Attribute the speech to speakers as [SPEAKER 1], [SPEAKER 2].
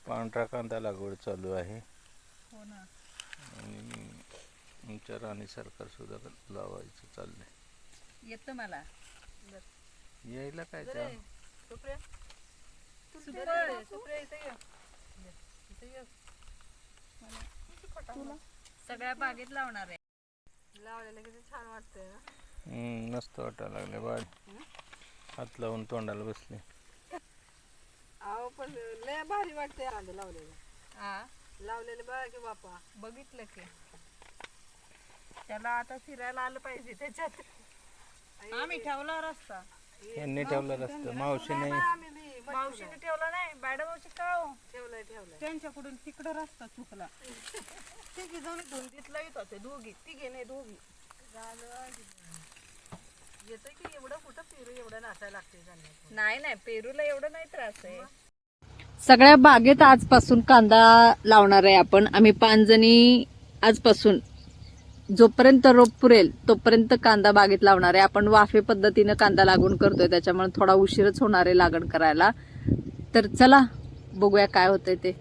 [SPEAKER 1] पांढरा कांदा लागवड चालू आहे
[SPEAKER 2] हो ना.
[SPEAKER 1] आणि आमच्या राणी सरकार सुद्धा लावायचं चाललंय.
[SPEAKER 2] येतं मला.
[SPEAKER 1] यायला काय
[SPEAKER 2] सगळ्या बागेत लावणार आहे.
[SPEAKER 3] लावलेलं किती छान वाटतंय ना.
[SPEAKER 1] मस्त वाटायला लागले बाळ. हात लावून तोंडाला बसले.
[SPEAKER 3] अहो पण लय भारी वाटतंय कांदा लावलेलं.
[SPEAKER 2] हा
[SPEAKER 3] लावलेलं बघा की बापा.
[SPEAKER 2] बघितलं की त्याला आता फिरायला आलं पाहिजे त्याच्यात. आम्ही ठेवला रस्ता.
[SPEAKER 1] यांनी ठेवलं रस्ता. मावशीने
[SPEAKER 3] आम्ही बी
[SPEAKER 2] मावशीने ठेवला नाही. मॅडम मावशी का हो?
[SPEAKER 3] ठेवलंय.
[SPEAKER 2] त्यांच्याकडून तिकडं रस्ता चुकला. तिघी जण धुंदीतला येत होते. दोघी तिघे नाही दोघी.
[SPEAKER 3] येतंय की एवढं कुठं पेरू एवढं नाचायला लागते.
[SPEAKER 2] नाही पेरूला एवढं नाही त्रास आहे.
[SPEAKER 4] सगळ्या बागेत आजपासून कांदा लावणार आहे आपण. आम्ही 5 जणी आजपासून जोपर्यंत रोप पुरेल तोपर्यंत कांदा बागेत लावणार आहे. आपण वाफे पद्धतीनं कांदा लागवड करतोय त्याच्यामुळे थोडा उशीरच होणार आहे लागण करायला. तर चला बघूया काय होतंय ते.